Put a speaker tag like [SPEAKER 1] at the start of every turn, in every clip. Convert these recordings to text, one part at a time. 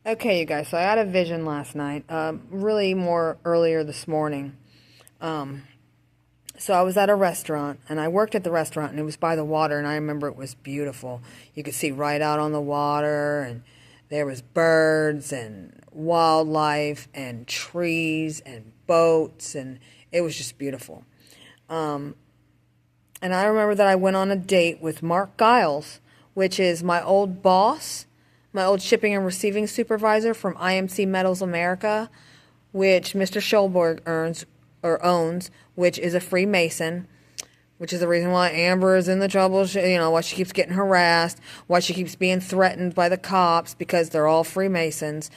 [SPEAKER 1] Okay, you guys, so I had a vision last night, really more earlier this morning. Um, so I was at a restaurant, and I worked at the restaurant, and it was by the water, and I remember it was beautiful. You could see right out on the water, and there was birds and wildlife and trees and boats, and it was just beautiful. Um, and I remember that I went on a date with Mark Giles, which is my old boss, my old shipping and receiving supervisor from IMC Metals America, which Mr. Schulberg earns or owns, which is a Freemason, which is the reason why Amber is in the trouble, why she keeps getting harassed, why she keeps being threatened by the cops, because they're all Freemasons.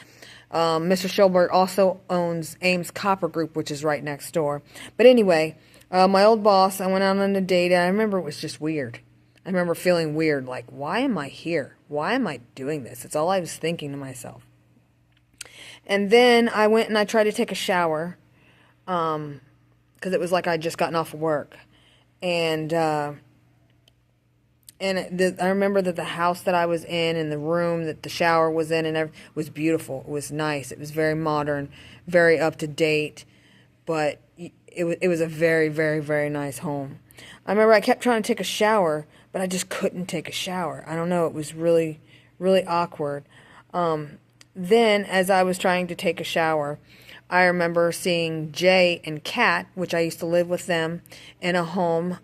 [SPEAKER 1] Mr. Schulberg also owns Ames Copper Group, which is right next door. But anyway, my old boss, I went out on a date, and I remember it was just weird. I remember feeling weird, like, why am I here? Why am I doing this? It's all I was thinking to myself. And then I went and I tried to take a shower, because it was like I'd just gotten off of work. And I remember that the house that I was in and the room that the shower was in and everything was beautiful. It was nice. It was very modern, very up to date, but it was a very, very, very nice home. I remember I kept trying to take a shower, but I just couldn't take a shower. I don't know. It was really, really awkward. Then, as I was trying to take a shower, I remember seeing Jay and Kat, which I used to live with them in a home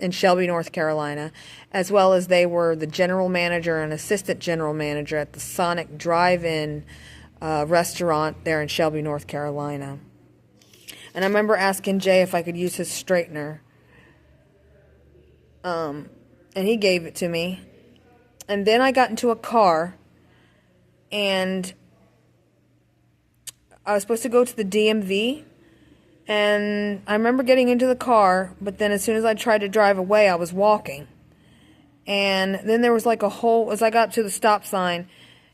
[SPEAKER 1] in Shelby, North Carolina, as well as they were the general manager and assistant general manager at the Sonic Drive-In restaurant there in Shelby, North Carolina. And I remember asking Jay if I could use his straightener, and he gave it to me. And then I got into a car, and I was supposed to go to the DMV, and I remember getting into the car, but then as soon as I tried to drive away, I was walking. And then there was like a whole, as I got to the stop sign,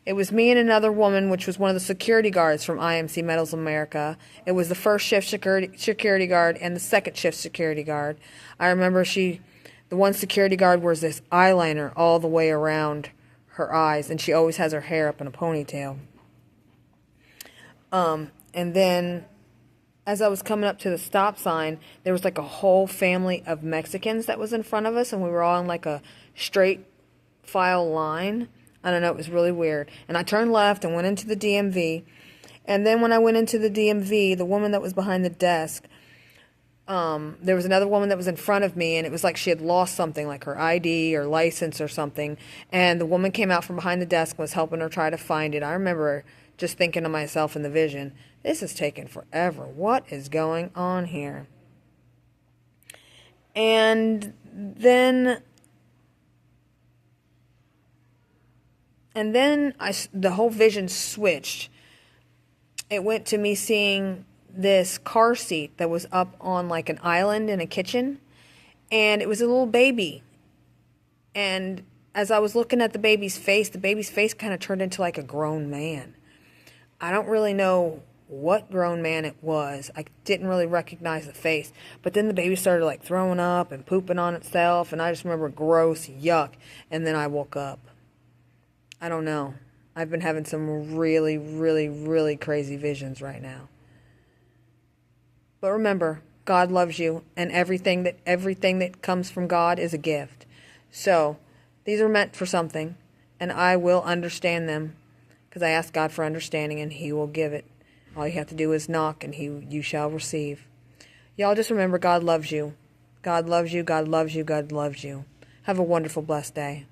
[SPEAKER 1] it was me and another woman, which was one of the security guards from IMC Metals America. It was the first shift security guard and the second shift security guard. I remember the one security guard wears this eyeliner all the way around her eyes, and she always has her hair up in a ponytail. And then as I was coming up to the stop sign, there was like a whole family of Mexicans that was in front of us, and we were all in like a straight file line. I don't know, it was really weird. And I turned left and went into the DMV. And then when I went into the DMV, the woman that was behind the desk, there was another woman that was in front of me, and it was like she had lost something, like her ID or license or something. And the woman came out from behind the desk and was helping her try to find it. I remember just thinking to myself in the vision, this is taking forever. What is going on here? And then the whole vision switched. It went to me seeing this car seat that was up on like an island in a kitchen, and it was a little baby. And as I was looking at the baby's face kind of turned into like a grown man. I don't really know what grown man it was. I didn't really recognize the face. But then the baby started like throwing up and pooping on itself, and I just remember gross, yuck, and then I woke up. I don't know. I've been having some really, really, really crazy visions right now. But remember, God loves you, and everything that comes from God is a gift. So, these are meant for something, and I will understand them, because I ask God for understanding, and He will give it. All you have to do is knock, and you shall receive. Y'all just remember, God loves you. God loves you, God loves you, God loves you. Have a wonderful, blessed day.